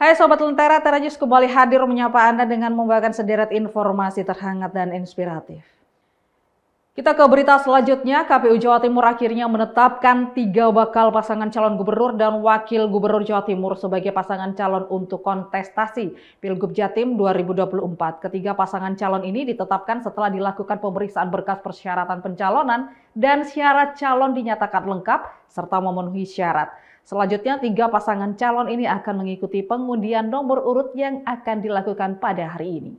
Hai Sobat Lentera, Tera News kembali hadir menyapa Anda dengan membawakan sederet informasi terhangat dan inspiratif. Kita ke berita selanjutnya. KPU Jawa Timur akhirnya menetapkan 3 bakal pasangan calon gubernur dan wakil gubernur Jawa Timur sebagai pasangan calon untuk kontestasi Pilgub Jatim 2024. Ketiga pasangan calon ini ditetapkan setelah dilakukan pemeriksaan berkas persyaratan pencalonan dan syarat calon dinyatakan lengkap serta memenuhi syarat. Selanjutnya, 3 pasangan calon ini akan mengikuti pengundian nomor urut yang akan dilakukan pada hari ini.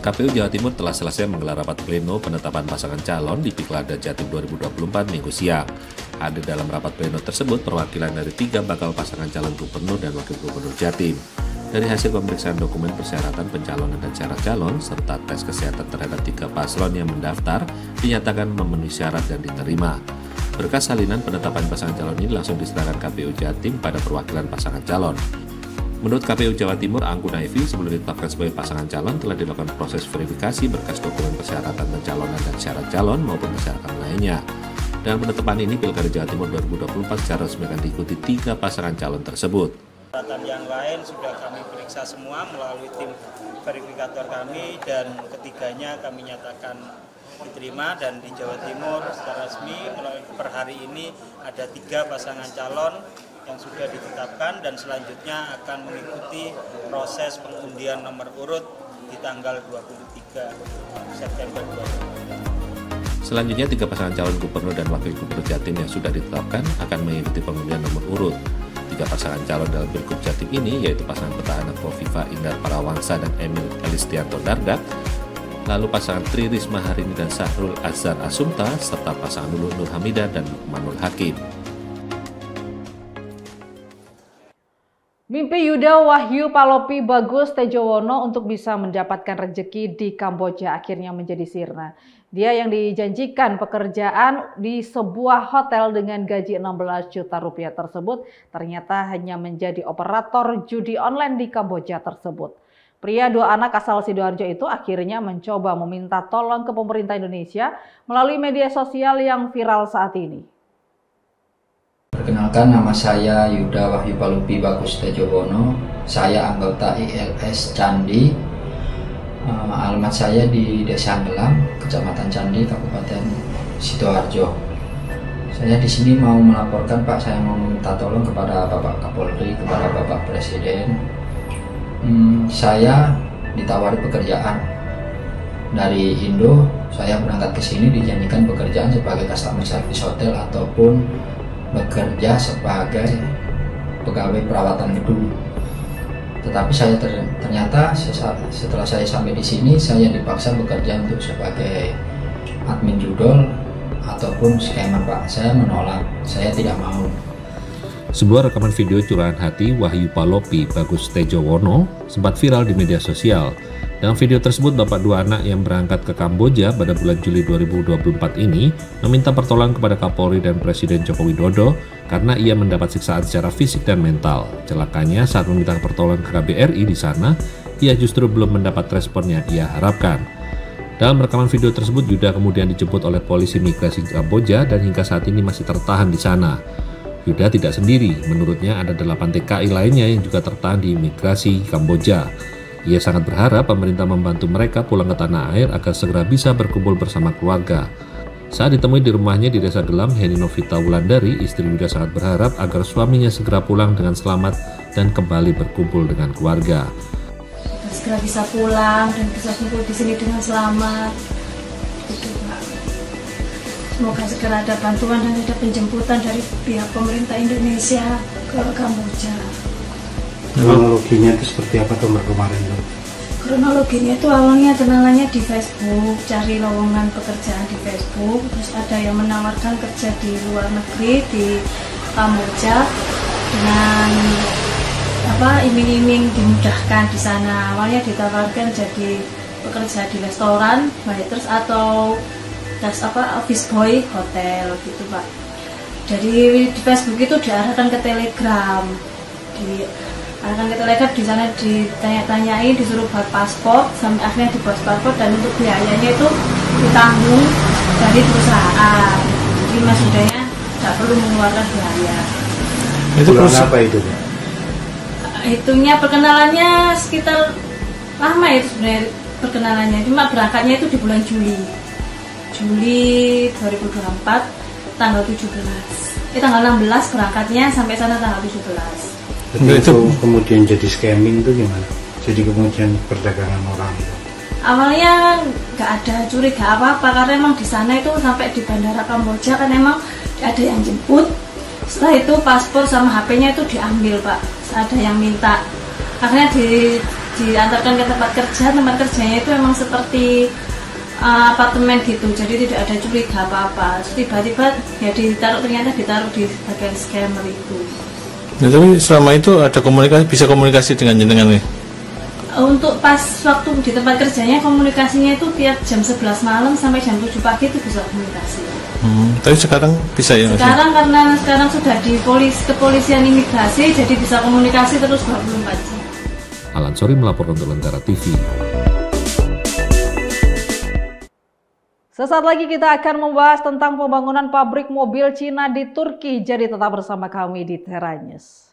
KPU Jawa Timur telah selesai menggelar rapat pleno penetapan pasangan calon di Pilkada Jatim 2024 Minggu siang. Hadir dalam rapat pleno tersebut perwakilan dari 3 bakal pasangan calon gubernur dan wakil gubernur Jatim. Dari hasil pemeriksaan dokumen persyaratan pencalonan dan syarat calon, serta tes kesehatan terhadap 3 paslon yang mendaftar, dinyatakan memenuhi syarat dan diterima. Berkas salinan penetapan pasangan calon ini langsung diserahkan KPU Jatim pada perwakilan pasangan calon. Menurut KPU Jawa Timur, Angku Naifi sebelum ditetapkan sebagai pasangan calon telah dilakukan proses verifikasi berkas dokumen persyaratan pencalonan dan syarat calon maupun persyaratan lainnya. Dengan penetapan ini, Pilkada Jawa Timur 2024 secara resmi akan diikuti 3 pasangan calon tersebut. Persyaratan yang lain sudah kami periksa semua melalui tim verifikator kami dan ketiganya kami nyatakan diterima, dan di Jawa Timur secara resmi per hari ini ada 3 pasangan calon yang sudah ditetapkan dan selanjutnya akan mengikuti proses pengundian nomor urut di tanggal 23 September 2024. Selanjutnya, 3 pasangan calon gubernur dan wakil gubernur Jatim yang sudah ditetapkan akan mengikuti pengundian nomor urut. 3 pasangan calon dalam Pilgub Jatim ini yaitu pasangan petahana Kofifa Indar Parawangsa dan Emil Elistianto Dardak, lalu pasangan Tri Risma Harini dan Sahrul Azhar Asumta, serta pasangan Luluh Nur Hamidah dan Lukmanul Hakim. Mimpi Yuda Wahyu Palopi Bagus Tejowono untuk bisa mendapatkan rezeki di Kamboja akhirnya menjadi sirna. Dia yang dijanjikan pekerjaan di sebuah hotel dengan gaji 16 juta rupiah tersebut ternyata hanya menjadi operator judi online di Kamboja tersebut. Pria 2 anak asal Sidoarjo itu akhirnya mencoba meminta tolong ke pemerintah Indonesia melalui media sosial yang viral saat ini. Perkenalkan, nama saya Yuda Wahyu Palopi Bagus Tejowono. Saya anggota ILS Candi. Alamat saya di Desa Anggelam, Kecamatan Candi, Kabupaten Sidoarjo. Saya di sini mau melaporkan, Pak, saya mau meminta tolong kepada Bapak Kapolri, kepada Bapak Presiden. Saya ditawari pekerjaan dari Indo. Saya berangkat ke sini dijanjikan pekerjaan sebagai customer service hotel ataupun bekerja sebagai pegawai perawatan gedung. Tetapi saya ternyata setelah saya sampai di sini, saya dipaksa bekerja untuk sebagai admin judol ataupun scammer, Pak. Saya menolak, saya tidak mau. Sebuah rekaman video curahan hati Wahyu Palopi Bagus Tejowono sempat viral di media sosial. Dalam video tersebut, bapak 2 anak yang berangkat ke Kamboja pada bulan Juli 2024 ini meminta pertolongan kepada Kapolri dan Presiden Joko Widodo karena ia mendapat siksaan secara fisik dan mental. Celakanya, saat meminta pertolongan ke KBRI di sana, ia justru belum mendapat respon yang ia harapkan. Dalam rekaman video tersebut, Yuda kemudian dijemput oleh polisi migrasi Kamboja dan hingga saat ini masih tertahan di sana. Yuda tidak sendiri, menurutnya ada 8 TKI lainnya yang juga tertahan di imigrasi Kamboja. Ia sangat berharap pemerintah membantu mereka pulang ke tanah air agar segera bisa berkumpul bersama keluarga. Saat ditemui di rumahnya di Desa Gelam, Heni Novita Wulandari, istri Yuda sangat berharap agar suaminya segera pulang dengan selamat dan kembali berkumpul dengan keluarga. Segera bisa pulang dan bisa kumpul di sini dengan selamat. Gitu, Pak. Semoga segera ada bantuan dan ada penjemputan dari pihak pemerintah Indonesia ke Kamboja. Kronologinya itu seperti apa tuh Mbak kemarin? Kronologinya itu awalnya kenalannya di Facebook, cari lowongan pekerjaan di Facebook, terus ada yang menawarkan kerja di luar negeri di Kamboja dengan iming-iming dimudahkan di sana. Awalnya ditawarkan jadi pekerja di restoran, waiters atau office boy hotel gitu, Pak. Dari di Facebook itu diarahkan ke Telegram. Akan kita lihat di sana ditanya-tanyain, disuruh buat paspor, sampai akhirnya dibuat paspor, dan untuk biayanya itu ditanggung dari perusahaan. Jadi Mas Hidayah nggak perlu mengeluarkan biaya. Itu apa itu? Hitungnya perkenalannya sekitar lama itu sebenarnya perkenalannya. Cuma berangkatnya itu di bulan Juli 2024 tanggal 17. Tanggal 16 berangkatnya sampai sana tanggal 17. Jadi itu kemudian jadi scamming itu gimana? Jadi kemudian perdagangan orang itu? Awalnya nggak ada curiga apa-apa karena emang di sana itu sampai di bandara Kamboja kan emang ada yang jemput. Setelah itu paspor sama HP-nya itu diambil Pak. Ada yang minta. Akhirnya diantarkan ke tempat kerjanya itu emang seperti apartemen gitu, jadi tidak ada curiga apa-apa. Tiba-tiba ya ternyata ditaruh di bagian scammer itu. Nah, tapi selama itu ada bisa komunikasi dengan jenengan nih? Untuk pas waktu di tempat kerjanya komunikasinya itu tiap jam 11 malam sampai jam 7 pagi itu bisa komunikasi. Tapi sekarang bisa ya? Sekarang karena sekarang sudah di kepolisian imigrasi jadi bisa komunikasi terus 24 jam. Alan Sori melaporkan untuk Lentera TV. Sesaat lagi kita akan membahas tentang pembangunan pabrik mobil Cina di Turki. Jadi tetap bersama kami di Tera News.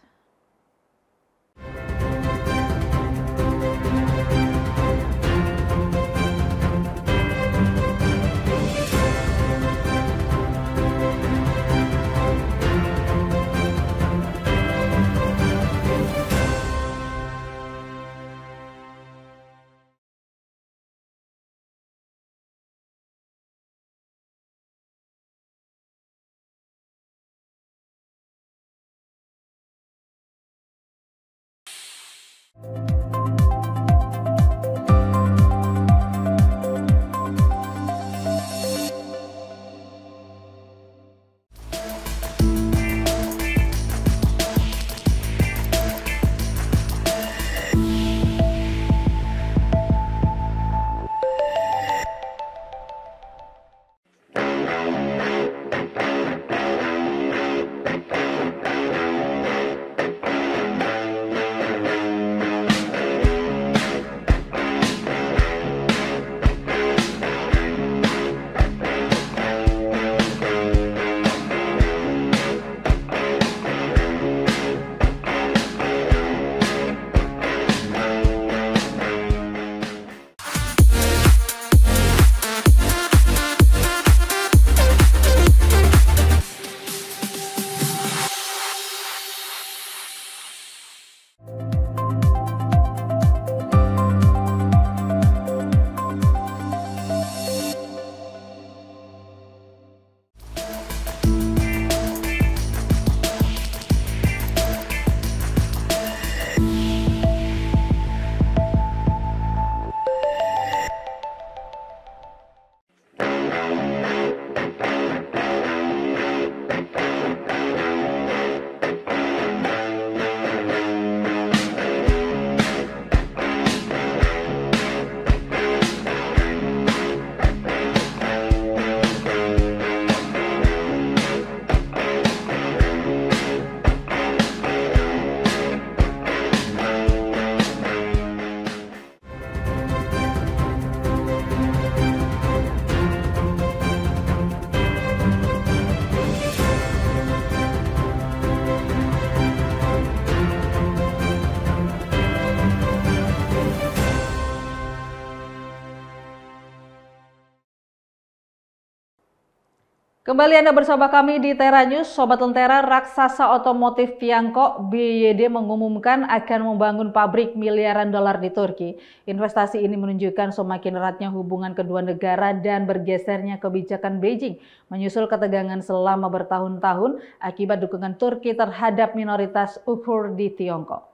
Kembali Anda bersama kami di Tera News. Sobat Lentera, raksasa otomotif Tiongkok BYD mengumumkan akan membangun pabrik miliaran dolar di Turki. Investasi ini menunjukkan semakin eratnya hubungan kedua negara dan bergesernya kebijakan Beijing menyusul ketegangan selama bertahun-tahun akibat dukungan Turki terhadap minoritas Uighur di Tiongkok.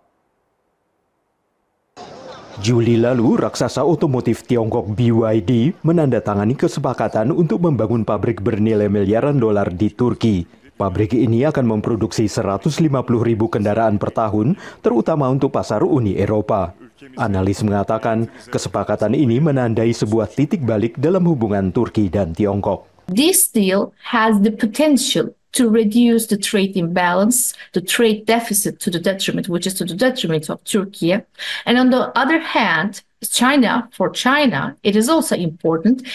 Juli lalu, raksasa otomotif Tiongkok BYD menandatangani kesepakatan untuk membangun pabrik bernilai miliaran dolar di Turki. Pabrik ini akan memproduksi 150.000 kendaraan per tahun, terutama untuk pasar Uni Eropa. Analis mengatakan, kesepakatan ini menandai sebuah titik balik dalam hubungan Turki dan Tiongkok. This deal has the potential to reduce the trade imbalance, the trade deficit to the detriment, which is to the detriment of Turkey. And on the other hand, For China, it is also important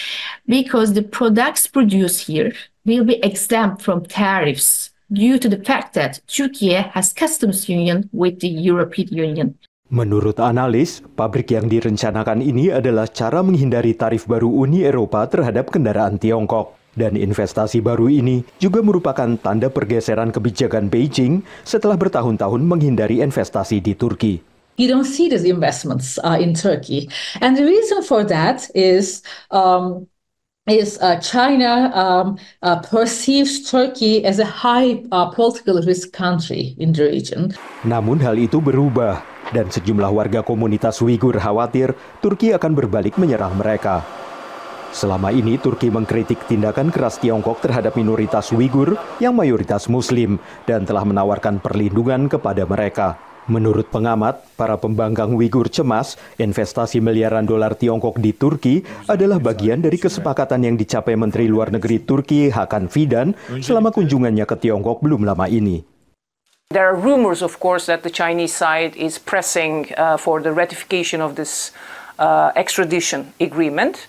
because the products produced here will be exempt from tariffs due to the fact that Turkey has customs union with the European Union. Menurut analis, pabrik yang direncanakan ini adalah cara menghindari tarif baru Uni Eropa terhadap kendaraan Tiongkok. Dan investasi baru ini juga merupakan tanda pergeseran kebijakan Beijing setelah bertahun-tahun menghindari investasi di Turki. You don't see these investments in Turkey. And the reason for that is China perceives Turkey as a high political risk country in the region. Namun hal itu berubah, dan sejumlah warga komunitas Uighur khawatir Turki akan berbalik menyerang mereka. Selama ini Turki mengkritik tindakan keras Tiongkok terhadap minoritas Uighur yang mayoritas Muslim dan telah menawarkan perlindungan kepada mereka. Menurut pengamat, para pembangkang Uighur cemas investasi miliaran dolar Tiongkok di Turki adalah bagian dari kesepakatan yang dicapai Menteri Luar Negeri Turki Hakan Fidan selama kunjungannya ke Tiongkok belum lama ini. There are rumors, of course, that the Chinese side is pressing for the ratification of this extradition agreement,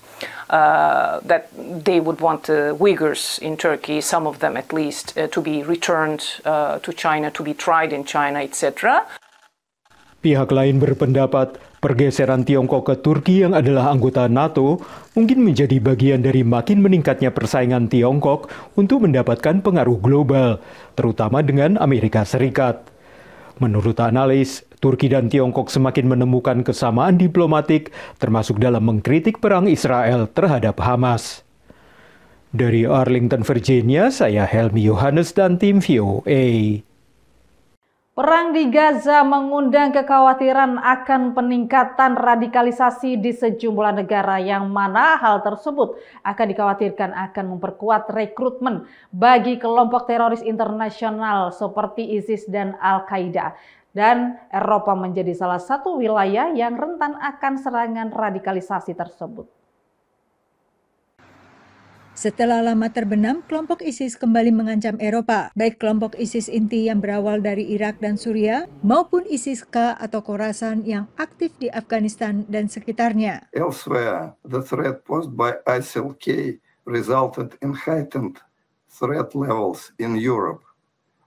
that they would want the Uyghurs in Turkey, some of them at least, to be returned to China, to be tried in China, etc. Pihak lain berpendapat pergeseran Tiongkok ke Turki yang adalah anggota NATO mungkin menjadi bagian dari makin meningkatnya persaingan Tiongkok untuk mendapatkan pengaruh global, terutama dengan Amerika Serikat. Menurut analis, Turki dan Tiongkok semakin menemukan kesamaan diplomatik, termasuk dalam mengkritik perang Israel terhadap Hamas. Dari Arlington, Virginia, saya Helmi Yohanes dan tim VOA. Perang di Gaza mengundang kekhawatiran akan peningkatan radikalisasi di sejumlah negara yang mana hal tersebut akan dikhawatirkan akan memperkuat rekrutmen bagi kelompok teroris internasional seperti ISIS dan Al-Qaeda. Dan Eropa menjadi salah satu wilayah yang rentan akan serangan radikalisasi tersebut. Setelah lama terbenam, kelompok ISIS kembali mengancam Eropa, baik kelompok ISIS inti yang berawal dari Irak dan Suriah, maupun ISIS-K atau Khorasan yang aktif di Afghanistan dan sekitarnya. Elsewhere, the threat posed by ISIL-K resulted in heightened threat levels in Europe.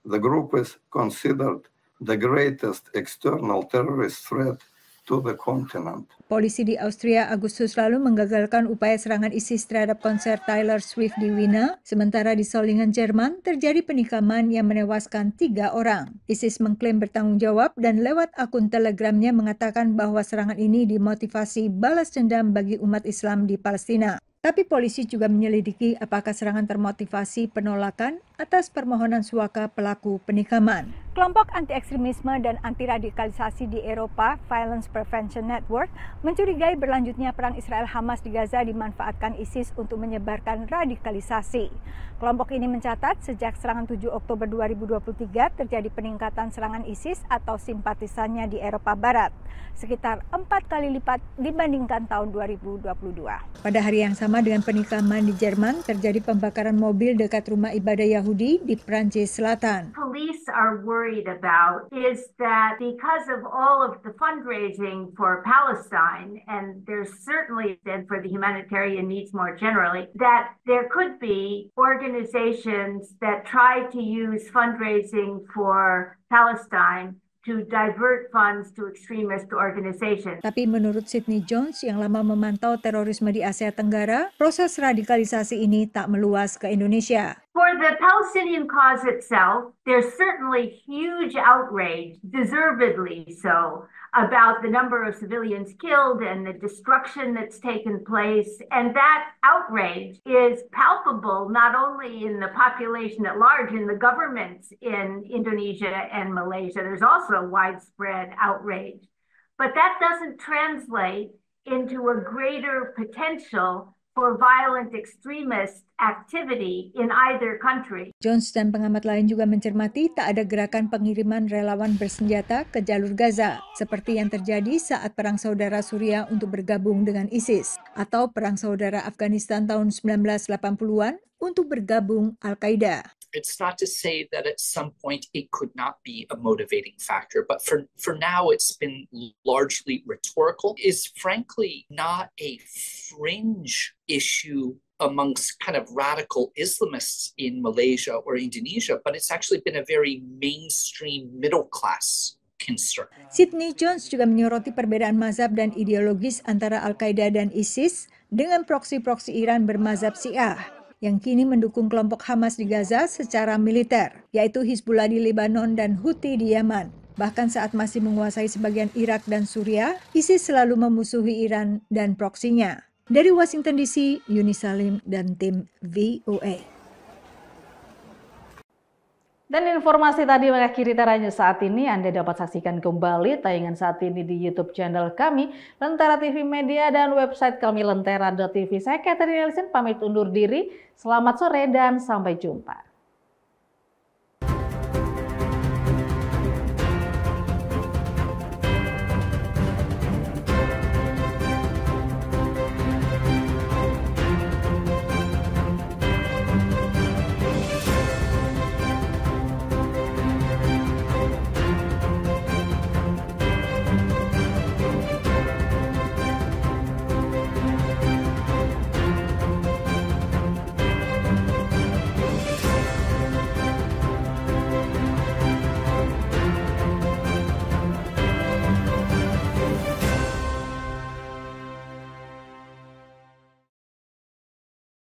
The group is considered the greatest external terrorist threat to the continent. Polisi di Austria Agustus lalu menggagalkan upaya serangan ISIS terhadap konser Taylor Swift di Wina, sementara di Solingen, Jerman terjadi penikaman yang menewaskan 3 orang. ISIS mengklaim bertanggung jawab dan lewat akun Telegramnya mengatakan bahwa serangan ini dimotivasi balas dendam bagi umat Islam di Palestina. Tapi polisi juga menyelidiki apakah serangan termotivasi penolakan atas permohonan suaka pelaku penikaman. Kelompok anti-ekstremisme dan anti-radikalisasi di Eropa, Violence Prevention Network, mencurigai berlanjutnya perang Israel-Hamas di Gaza dimanfaatkan ISIS untuk menyebarkan radikalisasi. Kelompok ini mencatat sejak serangan 7 Oktober 2023 terjadi peningkatan serangan ISIS atau simpatisannya di Eropa Barat, sekitar 4 kali lipat dibandingkan tahun 2022. Pada hari yang sama dengan penikaman di Jerman, terjadi pembakaran mobil dekat rumah ibadah Yahudi di Prancis Selatan. Police are worried about is that because of all of the fundraising for Palestine, and there's certainly and for the humanitarian needs more generally, that there could be organizations that try to use fundraising for Palestine to divert funds to extremist organizations. Tapi menurut Sydney Jones yang lama memantau terorisme di Asia Tenggara, proses radikalisasi ini tak meluas ke Indonesia. For the Palestinian cause itself, there's certainly huge outrage, deservedly so, about the number of civilians killed and the destruction that's taken place. And that outrage is palpable not only in the population at large, in the governments in Indonesia and Malaysia. There's also widespread outrage. But that doesn't translate into a greater potential for violent extremist activity in either country. Jones dan pengamat lain juga mencermati tak ada gerakan pengiriman relawan bersenjata ke jalur Gaza, seperti yang terjadi saat Perang Saudara Suriah untuk bergabung dengan ISIS, atau Perang Saudara Afghanistan tahun 1980-an untuk bergabung Al-Qaeda. It's not to say that at some point it could not be a motivating factor, but for now it's been largely rhetorical. Is frankly not a fringe issue amongst kind of radical Islamists in Malaysia or Indonesia, but it's actually been a very mainstream middle class concern. Sidney Jones juga menyoroti perbedaan mazhab dan ideologis antara Al-Qaeda dan ISIS dengan proksi-proksi Iran bermazhab Syiah yang kini mendukung kelompok Hamas di Gaza secara militer, yaitu Hizbullah di Lebanon dan Houthi di Yaman. Bahkan saat masih menguasai sebagian Irak dan Suriah, ISIS selalu memusuhi Iran dan proksinya. Dari Washington DC, Yuni Salim dan tim VOA. Dan informasi tadi mengakhiri Teranya Saat Ini. Anda dapat saksikan kembali tayangan saat ini di YouTube channel kami, Lentera TV Media, dan website kami lentera.tv. Saya Catherine Nelson pamit undur diri. Selamat sore dan sampai jumpa.